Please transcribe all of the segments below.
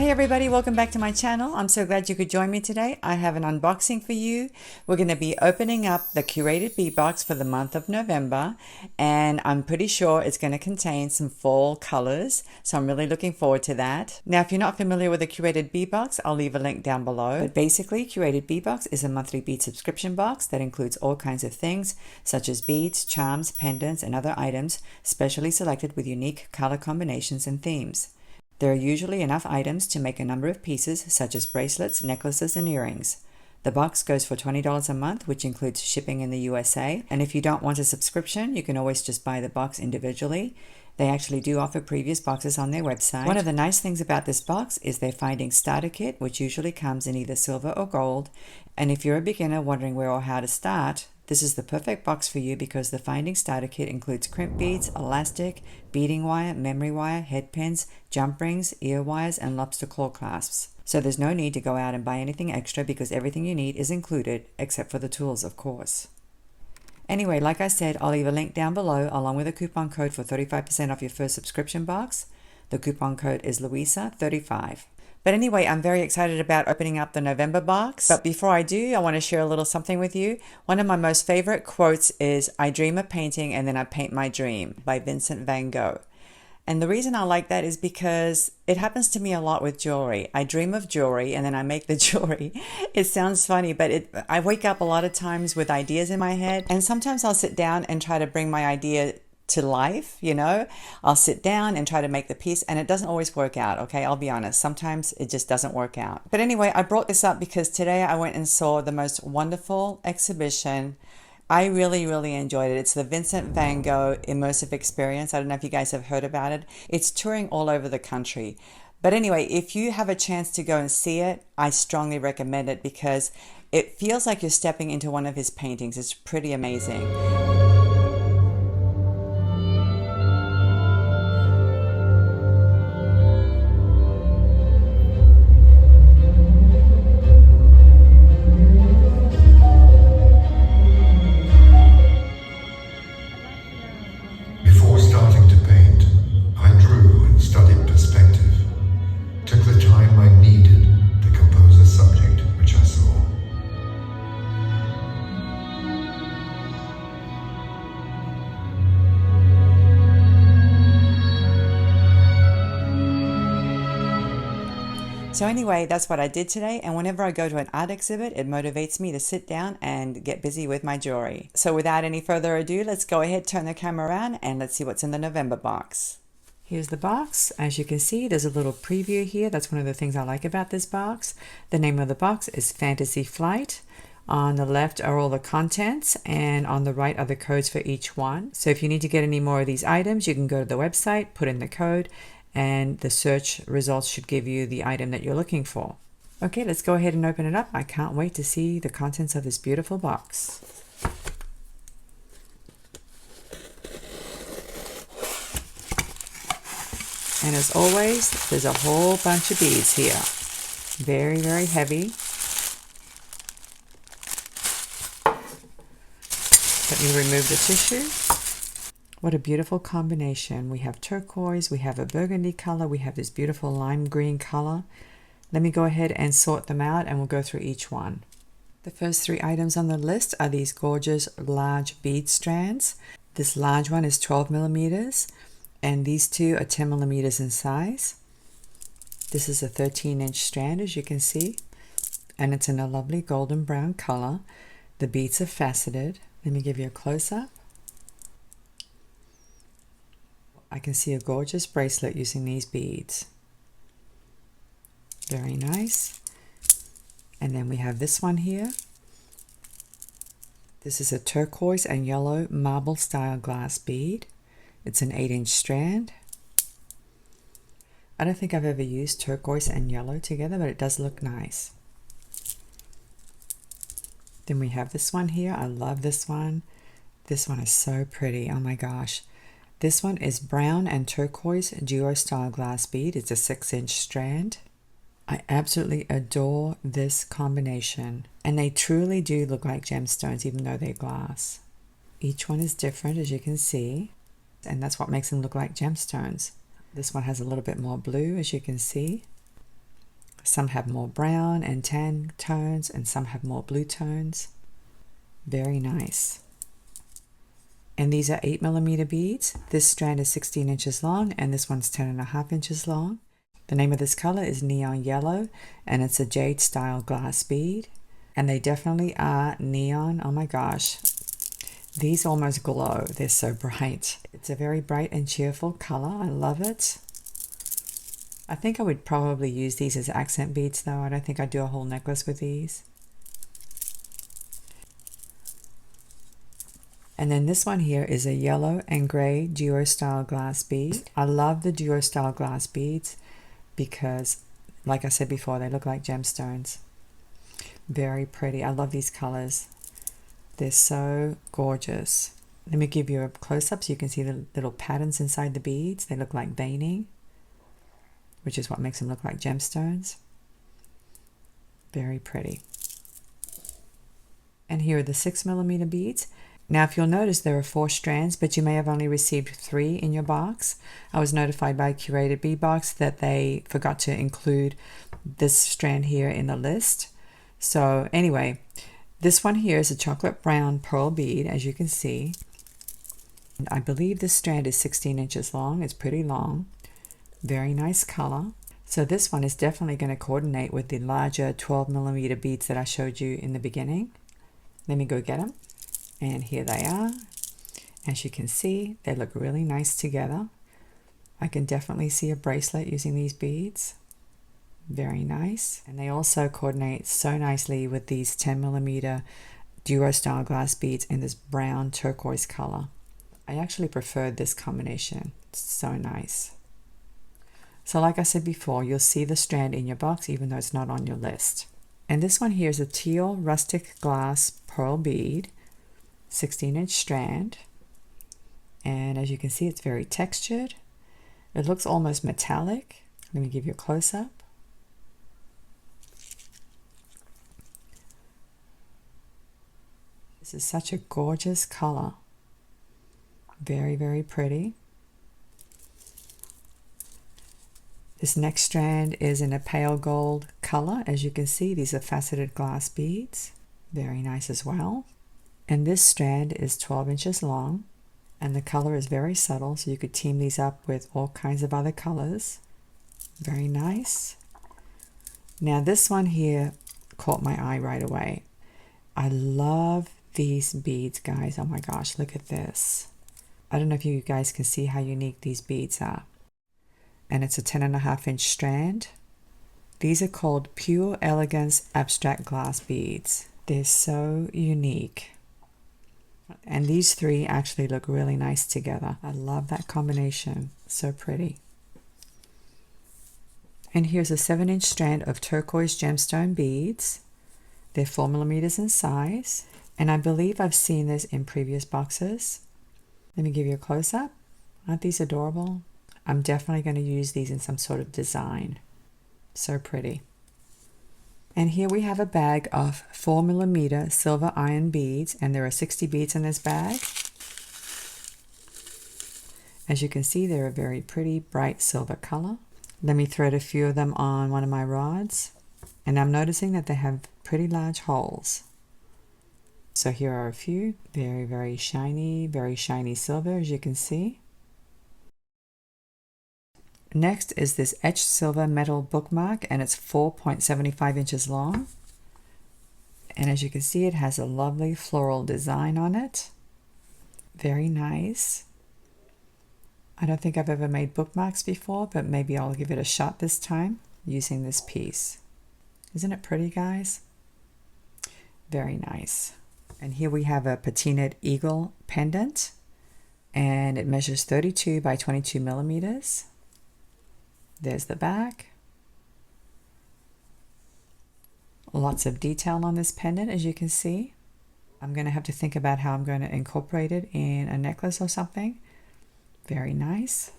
Hey everybody, welcome back to my channel. I'm so glad you could join me today. I have an unboxing for you. We're going to be opening up the Curated Bead Box for the month of November, and I'm pretty sure it's going to contain some fall colors, so I'm really looking forward to that. Now, if you're not familiar with the Curated Bead Box, I'll leave a link down below. But basically, Curated Bead Box is a monthly bead subscription box that includes all kinds of things, such as beads, charms, pendants, and other items, specially selected with unique color combinations and themes. There are usually enough items to make a number of pieces, such as bracelets, necklaces, and earrings. The box goes for $20 a month, which includes shipping in the USA. And if you don't want a subscription, you can always just buy the box individually. They actually do offer previous boxes on their website. One of the nice things about this box is their Finding Starter Kit, which usually comes in either silver or gold. And if you're a beginner wondering where or how to start, this is the perfect box for you because the Finding Starter Kit includes crimp beads, elastic, beading wire, memory wire, head pins, jump rings, ear wires, and lobster claw clasps. So there's no need to go out and buy anything extra because everything you need is included, except for the tools, of course. Anyway, like I said, I'll leave a link down below along with a coupon code for 35% off your first subscription box. The coupon code is Luisa35. But anyway, I'm very excited about opening up the November box. But before I do, I want to share a little something with you. One of my most favorite quotes is, "I dream a painting and then I paint my dream," by Vincent van Gogh. And the reason I like that is because it happens to me a lot with jewelry. I dream of jewelry and then I make the jewelry. It sounds funny, but I wake up a lot of times with ideas in my head. And sometimes I'll sit down and try to bring my idea to life, I'll sit down and try to make the piece and it doesn't always work out, okay? I'll be honest. Sometimes it just doesn't work out. But anyway, I brought this up because today I went and saw the most wonderful exhibition. I really, really enjoyed it. It's the Vincent van Gogh Immersive Experience. I don't know if you guys have heard about it. It's touring all over the country. But anyway, if you have a chance to go and see it, I strongly recommend it because it feels like you're stepping into one of his paintings. It's pretty amazing. So anyway, that's what I did today, and whenever I go to an art exhibit, it motivates me to sit down and get busy with my jewelry. So without any further ado, let's go ahead, turn the camera around, and let's see what's in the November box. Here's the box. As you can see, there's a little preview here. That's one of the things I like about this box. The name of the box is Fantasy Flight. On the left are all the contents, and on the right are the codes for each one. So if you need to get any more of these items, you can go to the website, put in the code, and the search results should give you the item that you're looking for. Okay, let's go ahead and open it up. I can't wait to see the contents of this beautiful box. And as always, there's a whole bunch of beads here. Very, very heavy. Let me remove the tissue. What a beautiful combination. We have turquoise, we have a burgundy color, we have this beautiful lime green color. Let me go ahead and sort them out and we'll go through each one. The first three items on the list are these gorgeous large bead strands. This large one is 12 millimeters and these two are 10 millimeters in size. This is a 13-inch strand, as you can see, and it's in a lovely golden brown color. The beads are faceted. Let me give you a close-up. I can see a gorgeous bracelet using these beads. Very nice. And then we have this one here. This is a turquoise and yellow marble style glass bead. It's an 8-inch strand. I don't think I've ever used turquoise and yellow together, but it does look nice. Then we have this one here. I love this one. This one is so pretty. Oh my gosh. This one is brown and turquoise duo style glass bead. It's a 6-inch strand. I absolutely adore this combination. And they truly do look like gemstones even though they're glass. Each one is different, as you can see. And that's what makes them look like gemstones. This one has a little bit more blue, as you can see. Some have more brown and tan tones, and some have more blue tones. Very nice. And these are 8mm beads. This strand is 16 inches long, and this one's 10.5 inches long. The name of this color is Neon Yellow, and it's a jade style glass bead. And they definitely are neon. Oh my gosh. These almost glow. They're so bright. It's a very bright and cheerful color. I love it. I think I would probably use these as accent beads though. I don't think I'd do a whole necklace with these. And then this one here is a yellow and gray duo style glass bead. I love the duo style glass beads because, like I said before, they look like gemstones. Very pretty. I love these colors. They're so gorgeous. Let me give you a close-up so you can see the little patterns inside the beads. They look like veining, which is what makes them look like gemstones. Very pretty. And here are the 6mm beads. Now, if you'll notice, there are 4 strands, but you may have only received 3 in your box. I was notified by Curated Bead Box that they forgot to include this strand here in the list. So anyway, this one here is a chocolate brown pearl bead, as you can see. And I believe this strand is 16 inches long. It's pretty long. Very nice color. So this one is definitely going to coordinate with the larger 12mm beads that I showed you in the beginning. Let me go get them. And here they are. As you can see, they look really nice together. I can definitely see a bracelet using these beads. Very nice. And they also coordinate so nicely with these 10mm duo style glass beads in this brown turquoise color. I actually preferred this combination. It's so nice. So like I said before, you'll see the strand in your box even though it's not on your list. And this one here is a teal rustic glass pearl bead, 16-inch strand. And as you can see, it's very textured. It looks almost metallic. Let me give you a close-up. This is such a gorgeous color. Very, very pretty. This next strand is in a pale gold color. As you can see, these are faceted glass beads. Very nice as well. And this strand is 12 inches long, and the color is very subtle, so you could team these up with all kinds of other colors. Very nice. Now this one here caught my eye right away. I love these beads, guys. Oh my gosh, look at this. I don't know if you guys can see how unique these beads are. And it's a 10.5-inch strand. These are called Pure Elegance Abstract Glass Beads. They're so unique. And these 3 actually look really nice together. I love that combination. So pretty. And here's a 7-inch strand of turquoise gemstone beads. They're 4mm in size. And I believe I've seen this in previous boxes. Let me give you a close-up. Aren't these adorable? I'm definitely going to use these in some sort of design. So pretty. And here we have a bag of 4mm silver iron beads, and there are 60 beads in this bag. As you can see, they're a very pretty bright silver color. Let me thread a few of them on one of my rods, and I'm noticing that they have pretty large holes. So here are a few. Very shiny silver, as you can see. Next is this etched silver metal bookmark, and it's 4.75 inches long. And as you can see, it has a lovely floral design on it. Very nice. I don't think I've ever made bookmarks before, but maybe I'll give it a shot this time using this piece. Isn't it pretty, guys? Very nice. And here we have a patinaed eagle pendant, and it measures 32 by 22 millimeters. There's the back. Lots of detail on this pendant, as you can see. I'm going to have to think about how I'm going to incorporate it in a necklace or something. Very nice.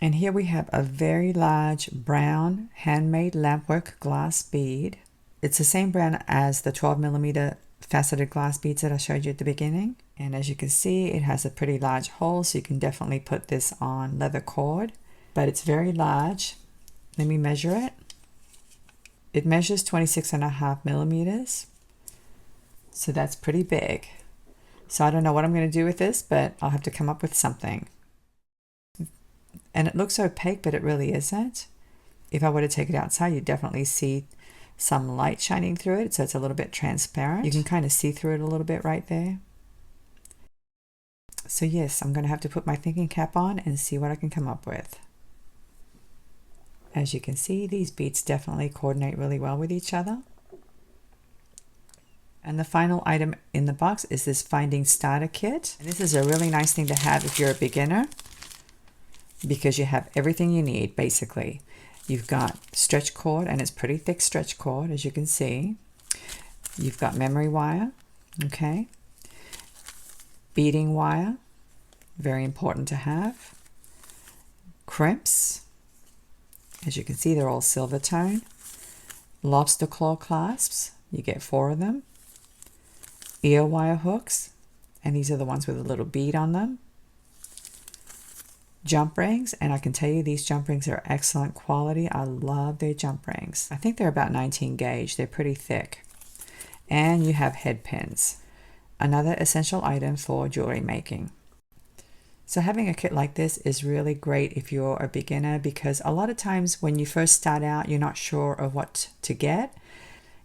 And here we have a very large brown handmade lampwork glass bead. It's the same brand as the 12mm faceted glass beads that I showed you at the beginning. And as you can see, it has a pretty large hole, so you can definitely put this on leather cord. But it's very large, Let me measure it. It measures 26.5 millimeters. So that's pretty big. So I don't know what I'm going to do with this, but I'll have to come up with something. And it looks opaque, but it really isn't. If I were to take it outside, you'd definitely see some light shining through it, so it's a little bit transparent. You can kind of see through it a little bit right there. So yes, I'm going to have to put my thinking cap on and see what I can come up with. As you can see, these beads definitely coordinate really well with each other. And the final item in the box is this Finding Starter Kit. And this is a really nice thing to have if you're a beginner, because you have everything you need basically. You've got stretch cord, and it's pretty thick stretch cord, as you can see. You've got memory wire, okay? Beading wire, very important to have. Crimps, as you can see, they're all silver tone. Lobster claw clasps, you get 4 of them. Ear wire hooks, and these are the ones with a little bead on them. Jump rings, and I can tell you these jump rings are excellent quality. I love their jump rings. I think they're about 19 gauge. They're pretty thick. And you have head pins, another essential item for jewelry making. So having a kit like this is really great if you're a beginner, because a lot of times when you first start out, you're not sure of what to get,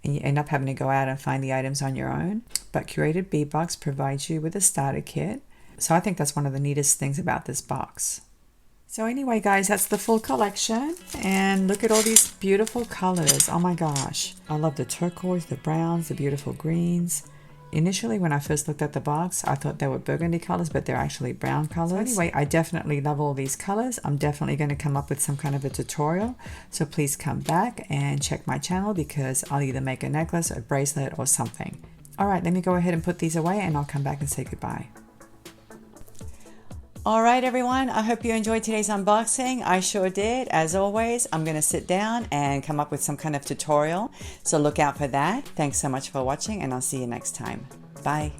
and you end up having to go out and find the items on your own. But Curated Bead Box provides you with a starter kit. So I think that's one of the neatest things about this box. So anyway, guys, that's the full collection. And look at all these beautiful colors. Oh my gosh. I love the turquoise, the browns, the beautiful greens. Initially, when I first looked at the box, I thought they were burgundy colors, but they're actually brown colors. So anyway, I definitely love all these colors. I'm definitely going to come up with some kind of a tutorial. So please come back and check my channel, because I'll either make a necklace, a bracelet, or something. All right, let me go ahead and put these away, and I'll come back and say goodbye. All right, everyone, I hope you enjoyed today's unboxing. I sure did. As always, I'm going to sit down and come up with some kind of tutorial. So look out for that. Thanks so much for watching, and I'll see you next time. Bye.